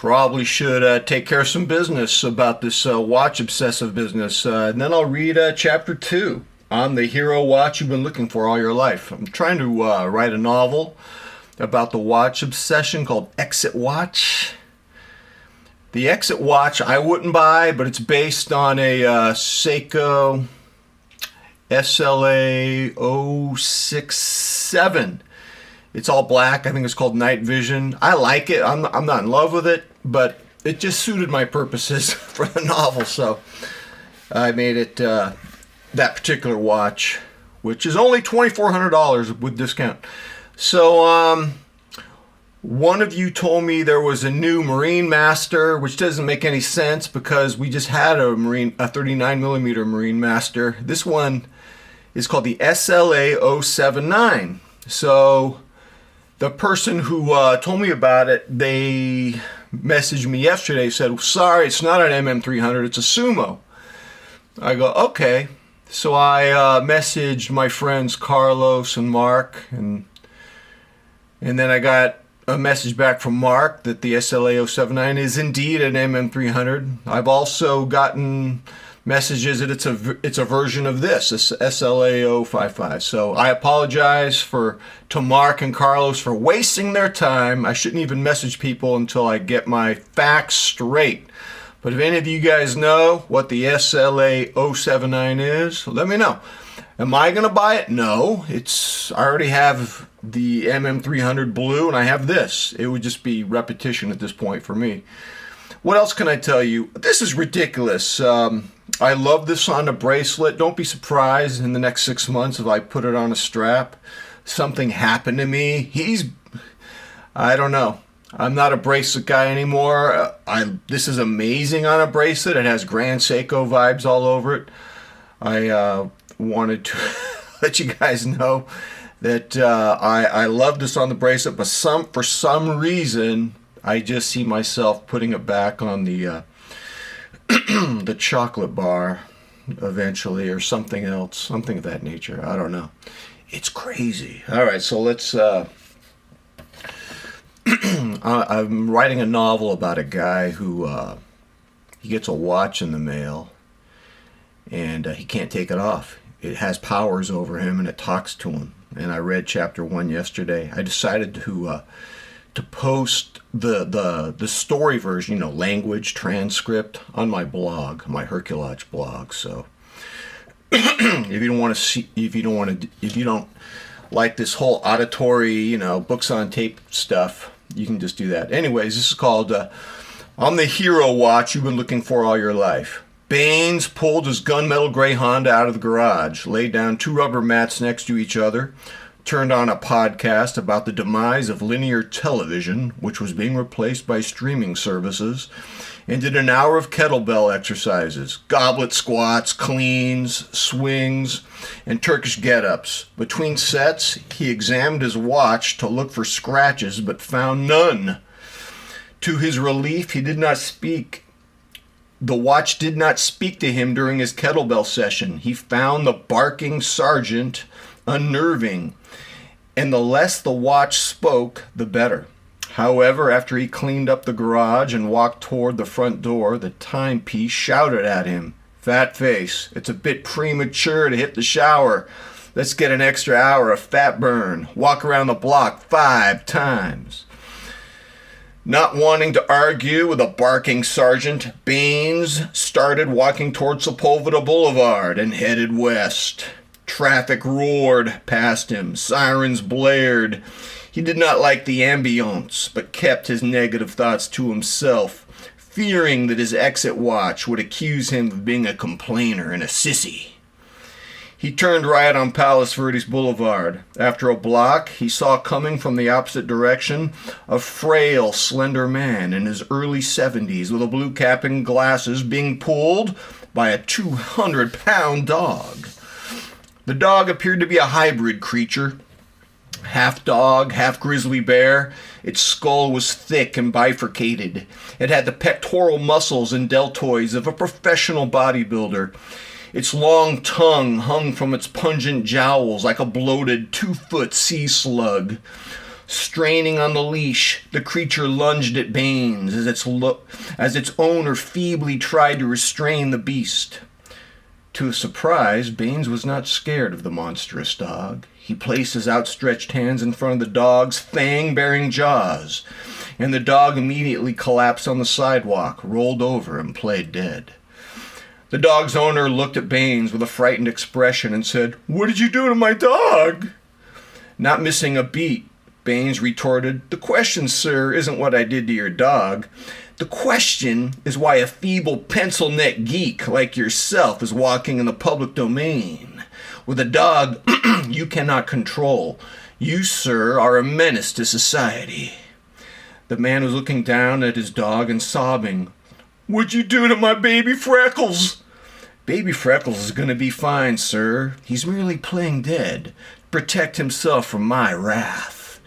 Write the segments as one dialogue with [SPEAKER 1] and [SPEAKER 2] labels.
[SPEAKER 1] Probably should take care of some business about this watch obsessive business. And then I'll read chapter 2 on the hero watch you've been looking for all your life. I'm trying to write a novel about the watch obsession called Exit Watch. The Exit Watch I wouldn't buy, but it's based on a Seiko SLA067. It's all black. I think it's called Night Vision. I like it. I'm not in love with it, but it just suited my purposes for the novel, so I made it that particular watch, which is only $2,400 with discount. So one of you told me there was a new Marine Master, which doesn't make any sense because we just had a 39mm Marine Master. This one is called the SLA079. So the person who told me about it, they messaged me yesterday, said, sorry, it's not an MM300, it's a Sumo. I go, okay. So I messaged my friends Carlos and Mark, and then I got a message back from Mark that the SLA079 is indeed an MM300. I've also gotten messages that it's a version of this SLA055. So I apologize to Mark and Carlos for wasting their time. I shouldn't even message people until I get my facts straight. But if any of you guys know what the SLA079 is, let me know. Am I going to buy it? No. I already have the MM300 blue and I have this. It would just be repetition at this point for me. What else can I tell you? This is ridiculous. I love this on a bracelet. Don't be surprised in the next 6 months if I put it on a strap. Something happened to me. I don't know. I'm not a bracelet guy anymore. This is amazing on a bracelet. It has Grand Seiko vibes all over it. I wanted to let you guys know that I love this on the bracelet, but for some reason, I just see myself putting it back on the the chocolate bar eventually, or something else, something of that nature. I don't know. It's crazy. All right, so let's I'm writing a novel about a guy who he gets a watch in the mail and he can't take it off. It has powers over him and it talks to him. And I read chapter 1 yesterday. I decided to post the story version, language transcript on my blog, my Herculotch blog. So if you don't like this whole auditory, books on tape stuff, you can just do that. Anyways, this is called On the Hero Watch You've Been Looking For All Your Life. Baines pulled his gunmetal gray Honda out of the garage, laid down 2 rubber mats next to each other, turned on a podcast about the demise of linear television, which was being replaced by streaming services, and did an hour of kettlebell exercises, goblet squats, cleans, swings, and Turkish get-ups. Between sets, he examined his watch to look for scratches, but found none. To his relief, the watch did not speak to him during his kettlebell session. He found the barking sergeant unnerving, and the less the watch spoke, the better. However, after he cleaned up the garage and walked toward the front door, the timepiece shouted at him, "Fat face, it's a bit premature to hit the shower. Let's get an extra hour of fat burn. Walk around the block 5 times." Not wanting to argue with a barking sergeant, Baines started walking towards Sepulveda Boulevard and headed west. Traffic roared past him. Sirens blared. He did not like the ambience, but kept his negative thoughts to himself, fearing that his exit watch would accuse him of being a complainer and a sissy. He turned right on Palos Verdes Boulevard. After a block, he saw coming from the opposite direction a frail, slender man in his early 70s with a blue cap and glasses being pulled by a 200-pound dog. The dog appeared to be a hybrid creature, half dog, half grizzly bear. Its skull was thick and bifurcated. It had the pectoral muscles and deltoids of a professional bodybuilder. Its long tongue hung from its pungent jowls like a bloated 2-foot sea slug. Straining on the leash, the creature lunged at Baines as its owner feebly tried to restrain the beast. To his surprise, Baines was not scared of the monstrous dog. He placed his outstretched hands in front of the dog's fang-bearing jaws, and the dog immediately collapsed on the sidewalk, rolled over, and played dead. The dog's owner looked at Baines with a frightened expression and said, "What did you do to my dog?" Not missing a beat, Baines retorted, "The question, sir, isn't what I did to your dog. The question is why a feeble pencil-neck geek like yourself is walking in the public domain with a dog you cannot control. You, sir, are a menace to society." The man was looking down at his dog and sobbing. "What'd you do to my baby Freckles?" "Baby Freckles is going to be fine, sir. He's merely playing dead to protect himself from my wrath.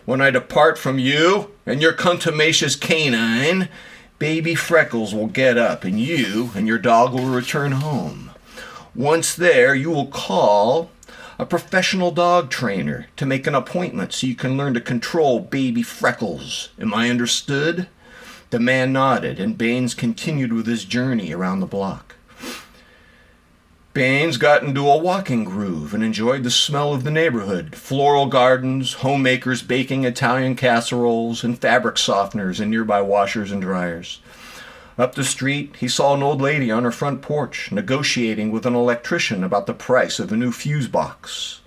[SPEAKER 1] When I depart from you and your contumacious canine, baby Freckles will get up and you and your dog will return home. Once there, you will call a professional dog trainer to make an appointment so you can learn to control baby Freckles. Am I understood?" The man nodded, and Baines continued with his journey around the block. Baines got into a walking groove and enjoyed the smell of the neighborhood, floral gardens, homemakers baking Italian casseroles, and fabric softeners in nearby washers and dryers. Up the street, he saw an old lady on her front porch negotiating with an electrician about the price of a new fuse box.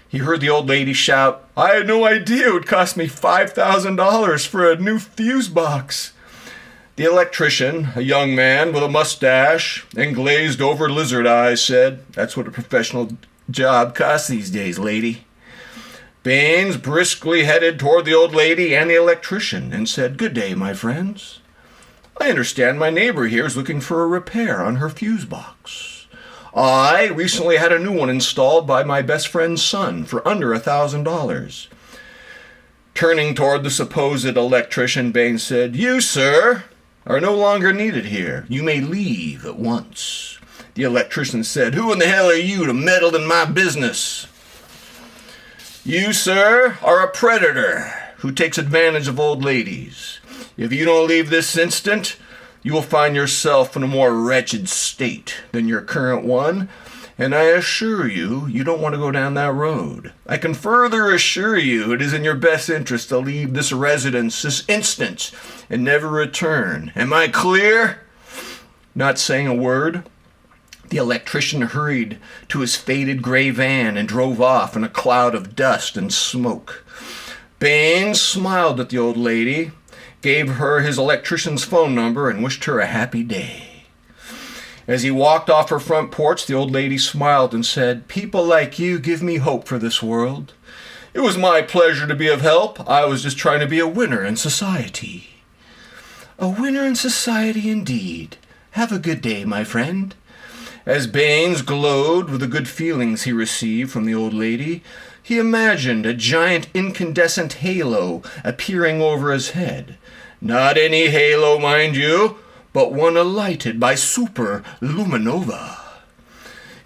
[SPEAKER 1] He heard the old lady shout, "I had no idea it would cost me $5,000 for a new fuse box." The electrician, a young man with a mustache and glazed-over lizard eyes, said, "That's what a professional job costs these days, lady." Baines briskly headed toward the old lady and the electrician and said, "Good day, my friends. I understand my neighbor here is looking for a repair on her fuse box. I recently had a new one installed by my best friend's son for under $1,000. Turning toward the supposed electrician, Baines said, "You, sir, are no longer needed here. You may leave at once." The electrician said, "Who in the hell are you to meddle in my business?" "You, sir, are a predator who takes advantage of old ladies. If you don't leave this instant, you will find yourself in a more wretched state than your current one, and I assure you, you don't want to go down that road. I can further assure you it is in your best interest to leave this residence this instant and never return. Am I clear?" Not saying a word, the electrician hurried to his faded gray van and drove off in a cloud of dust and smoke. Baines smiled at the old lady, gave her his electrician's phone number, and wished her a happy day. As he walked off her front porch, the old lady smiled and said, "People like you give me hope for this world. It was my pleasure to be of help. I was just trying to be a winner in society." "A winner in society indeed. Have a good day, my friend." As Baines glowed with the good feelings he received from the old lady, he imagined a giant incandescent halo appearing over his head. Not any halo, mind you, but one lighted by super luminova.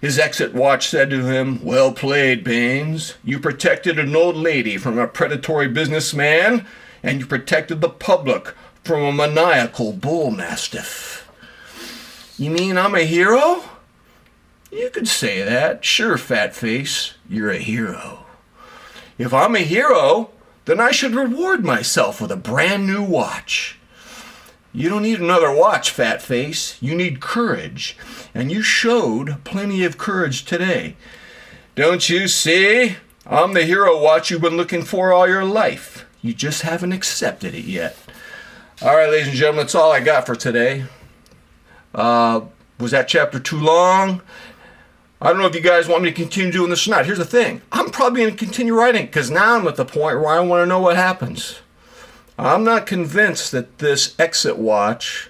[SPEAKER 1] His exit watch said to him, "Well played, Baines. You protected an old lady from a predatory businessman, and you protected the public from a maniacal bull mastiff." "You mean I'm a hero?" "You could say that. Sure, fat face, you're a hero." "If I'm a hero, then I should reward myself with a brand new watch." "You don't need another watch, fat face. You need courage, and you showed plenty of courage today. Don't you see? I'm the hero watch you've been looking for all your life. You just haven't accepted it yet." All right, ladies and gentlemen, that's all I got for today. Was that chapter too long? I don't know if you guys want me to continue doing this or not. Here's the thing. I'm probably going to continue writing because now I'm at the point where I want to know what happens. I'm not convinced that this exit watch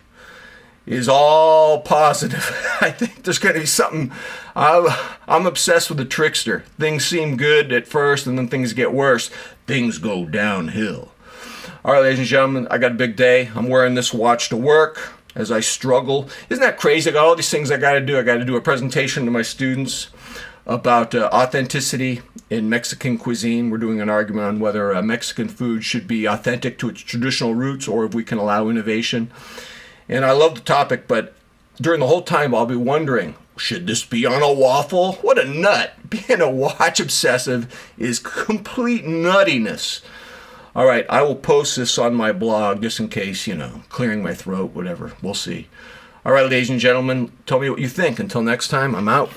[SPEAKER 1] is all positive. I think there's going to be something. I'm obsessed with the trickster. Things seem good at first, and then things get worse. Things go downhill. All right, ladies and gentlemen, I got a big day. I'm wearing this watch to work as I struggle. Isn't that crazy? I got all these things I got to do. I got to do a presentation to my students. about authenticity in Mexican cuisine. We're doing an argument on whether Mexican food should be authentic to its traditional roots or if we can allow innovation. And I love the topic, but during the whole time I'll be wondering, should this be on a waffle? What a nut. Being a watch obsessive is complete nuttiness. All right, I will post this on my blog just in case, clearing my throat, whatever. We'll see. All right, ladies and gentlemen, tell me what you think. Until next time, I'm out.